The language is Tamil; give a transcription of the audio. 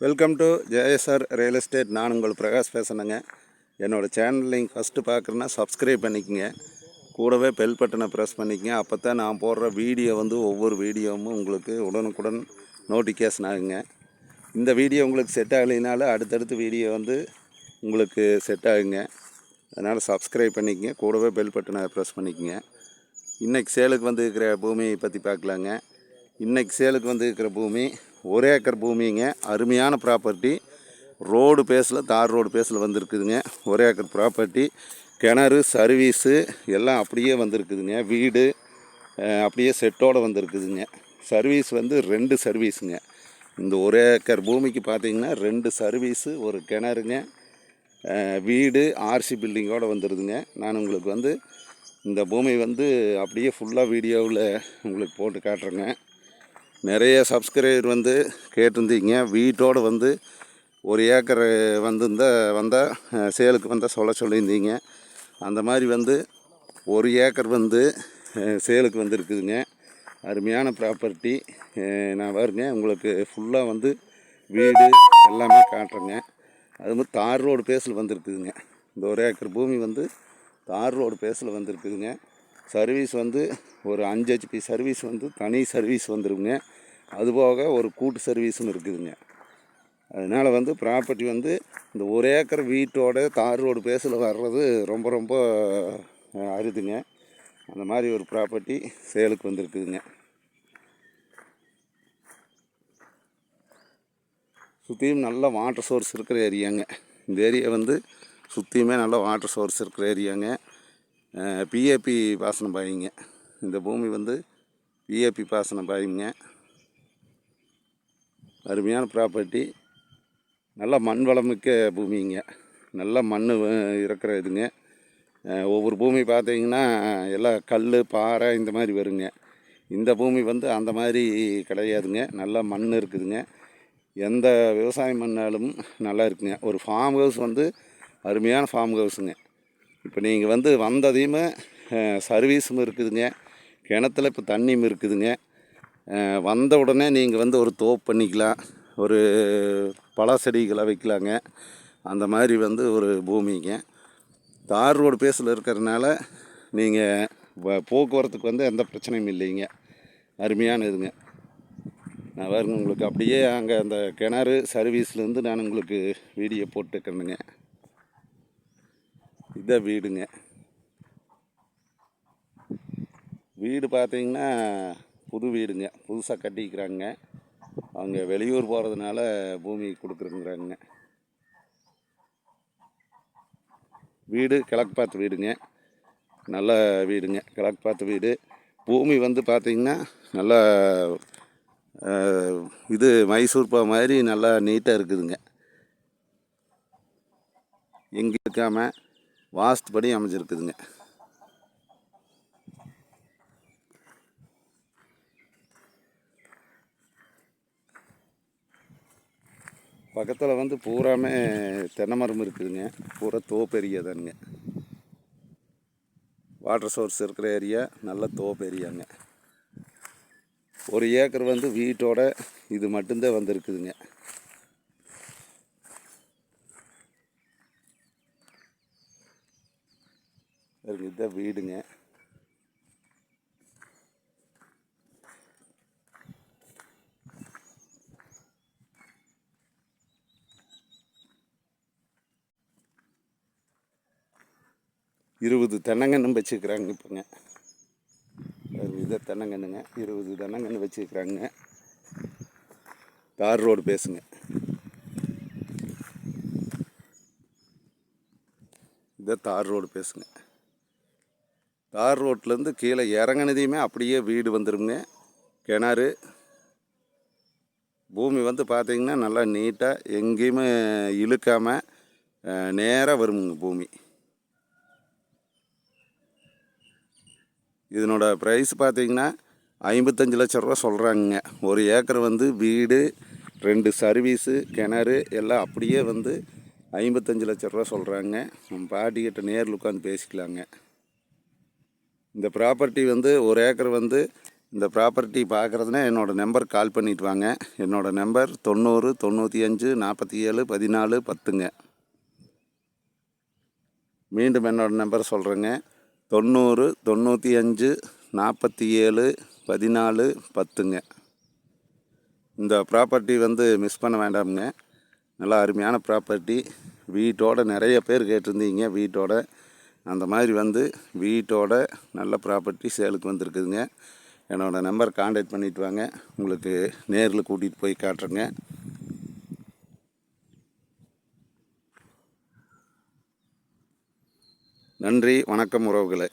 Welcome to Jayasar real estate. நான் உங்கள் பிரகாஷ் பேசுனேங்க. என்னோடய சேனல் நீங்கள் ஃபஸ்ட்டு பார்க்குறேன்னா சப்ஸ்கிரைப் பண்ணிக்கங்க, கூடவே பெல் பட்டனை ப்ரெஸ் பண்ணிக்கங்க. அப்போ தான் நான் போடுற வீடியோ ஒவ்வொரு வீடியோவும் உங்களுக்கு உடனுக்குடன் நோட்டிஃபிகேஷன் ஆகுங்க. இந்த வீடியோ உங்களுக்கு செட் ஆகலைனாலும் அடுத்தடுத்த வீடியோ உங்களுக்கு செட் ஆகுங்க. அதனால் சப்ஸ்கிரைப் பண்ணிக்கங்க, கூடவே பெல் பட்டனை ப்ரெஸ் பண்ணிக்கங்க. இன்றைக்கி சேலுக்கு இருக்கிற பூமியை பற்றி பார்க்கலாங்க. இன்றைக்கி சேலுக்கு இருக்கிற பூமி 1 ஏக்கர் பூமிங்க. அருமையான ப்ராப்பர்ட்டி. ரோடு பேஸில், தார் ரோடு பேஸில் வந்திருக்குதுங்க. 1 ஏக்கர் ப்ராப்பர்ட்டி. கிணறு, சர்வீஸு எல்லாம் அப்படியே வந்திருக்குதுங்க. வீடு அப்படியே செட்டோடு வந்திருக்குதுங்க. சர்வீஸ் 2 சர்வீஸுங்க. இந்த 1 ஏக்கர் பூமிக்கு பார்த்திங்கன்னா 2 சர்வீஸு, ஒரு கிணறுங்க, வீடு, ஆர்சி பில்டிங்கோடு வந்துடுதுங்க. நான் உங்களுக்கு இந்த பூமி அப்படியே ஃபுல்லாக வீடியோவில் உங்களுக்கு போட்டு காட்டுறேங்க. நிறைய சப்ஸ்கிரைபர் கேட்டிருந்தீங்க, வீட்டோடு 1 ஏக்கர் வந்தால் சேலுக்கு சொல்ல சொல்லியிருந்தீங்க. அந்த மாதிரி 1 ஏக்கர் சேலுக்கு வந்திருக்குதுங்க. அருமையான ப்ராப்பர்ட்டி. நான் பாருங்க உங்களுக்கு ஃபுல்லாக வீடு எல்லாமே காட்டுறேங்க. அது தார் ரோடு பேஸில் வந்திருக்குதுங்க. இந்த 1 ஏக்கர் பூமி தார் ரோடு பேஸில் வந்திருக்குதுங்க. சர்வீஸ் ஒரு 5 HP சர்வீஸ் தனி சர்வீஸ் வந்துருங்க. அதுபோக ஒரு கூட்டு சர்வீஸும் இருக்குதுங்க. அதனால் ப்ராப்பர்ட்டி இந்த 1 ஏக்கர் வீட்டோட தார் ரோடு பேஸில் வர்றது ரொம்ப ரொம்ப அரிதுங்க. அந்த மாதிரி ஒரு ப்ராப்பர்ட்டி சேலுக்கு வந்திருக்குதுங்க. சுற்றியும் நல்ல வாட்டர் சோர்ஸ் இருக்கிற ஏரியாங்க. இந்த ஏரியா சுற்றியுமே நல்ல வாட்டர் சோர்ஸ் இருக்கிற ஏரியாங்க. பிஏபி பாசனம் பாயிங்க. இந்த பூமி பிஏபி பாசனம் பாயிங்க. அருமையான ப்ராப்பர்ட்டி. நல்ல மண் வளமிக்க பூமிங்க. நல்ல மண் இருக்கிற இதுங்க. ஒவ்வொரு பூமி பார்த்திங்கன்னா எல்லாம் கல், பாறை இந்த மாதிரி வருங்க. இந்த பூமி அந்த மாதிரி கிடையாதுங்க. நல்ல மண் இருக்குதுங்க. எந்த விவசாயம் பண்ணாலும் நல்லா இருக்குங்க. ஒரு ஃபார்ம் ஹவுஸ் அருமையான ஃபார்ம் ஹவுஸுங்க. இப்போ நீங்கள் வந்ததையுமே சர்வீஸும் இருக்குதுங்க. கிணத்துல இப்போ தண்ணியும் இருக்குதுங்க. வந்த உடனே நீங்கள் ஒரு தோப்பு பண்ணிக்கலாம், ஒரு பழ செடிகளை வைக்கலாங்க. அந்த மாதிரி ஒரு பூமிங்க. தார் ரோடு பேஸில் இருக்கிறதுனால நீங்கள் போக்குவரத்துக்கு எந்த பிரச்சனையும் இல்லைங்க. அருமையான இதுங்க. நான் பாருங்க உங்களுக்கு அப்படியே அங்கே அந்த கிணறு சர்வீஸ்லேருந்து நான் உங்களுக்கு வீடியோ போட்டுக்கிறேனுங்க. இதான் வீடுங்க. வீடு பார்த்திங்கன்னா புது வீடுங்க, புதுசாக கட்டிக்கிறாங்க. அவங்க வெளியூர் போகிறதுனால பூமி கொடுக்குறேங்கிறாங்க. வீடு கிழக்கு பார்த்து வீடுங்க. நல்ல வீடுங்க, கிழக்கு பார்த்து வீடு. பூமி பார்த்திங்கன்னா நல்லா இது மைசூர் பா மாதிரி நல்லா நீட்டாக இருக்குதுங்க. எங்கே இருக்காமல் வாஸ்துபடி அமைஞ்சிருக்குதுங்க. பக்கத்தில் பூராமே தென்னை மரம் இருக்குதுங்க. பூரா தோப்பு ஏரியா தானுங்க. வாட்டர் சோர்ஸ் இருக்கிற ஏரியா, நல்ல தோப்பு ஏரியாங்க. 1 ஏக்கர் வீட்டோட இது மட்டும்தான் வந்திருக்குதுங்க. இதுதான் வீடுங்க. இருபது தென்னங்கன்னும் வச்சுக்கிறாங்க இப்போங்க. இதை தென்னங்கன்னுங்க, 20 தென்னங்கன்று வச்சுக்கிறாங்க. தார் ரோடு பேசுங்க. இதை தார் ரோடு பேசுங்க. தார் ரோட்லேருந்து கீழே இறங்கினதையுமே அப்படியே வீடு வந்துடுங்க. கிணறு, பூமி பார்த்திங்கன்னா நல்லா நீட்டாக எங்கேயுமே இழுக்காமல் நேராக வருமுங்க பூமி. இதனோட ப்ரைஸ் பார்த்திங்கன்னா 55 லட்ச ரூபா சொல்கிறாங்க. 1 ஏக்கர் வீடு, 2 சர்வீஸு, கிணறு எல்லாம் அப்படியே 55 லட்ச ரூபா சொல்கிறாங்க. நம்ம பாட்டிக்கிட்ட நேரில் உட்காந்து பேசிக்கலாங்க. இந்த ப்ராப்பர்ட்டி 1 ஏக்கர் இந்த ப்ராப்பர்ட்டி பார்க்குறதுனா என்னோடய நம்பர் கால் பண்ணிட்டு வாங்க. என்னோடய நம்பர் 90 95 47 14 10ங்க. மீண்டும் என்னோடய நம்பர் சொல்கிறேங்க. 90 95 47 14 10ங்க. இந்த ப்ராப்பர்ட்டி மிஸ் பண்ண வேண்டாமுங்க. நல்லா அருமையான ப்ராப்பர்ட்டி. வீட்டோட நிறைய பேர் கேட்டிருந்தீங்க. வீட்டோட அந்த மாதிரி வீட்டோட நல்ல ப்ராப்பர்ட்டி சேலுக்கு வந்திருக்குதுங்க. என்னோடய நம்பர் கான்டாக்ட் பண்ணிட்டு வாங்க. உங்களுக்கு நேரில் கூட்டிகிட்டு போய் காட்டுறேங்க. நன்றி, வணக்கம் உறவுகளே.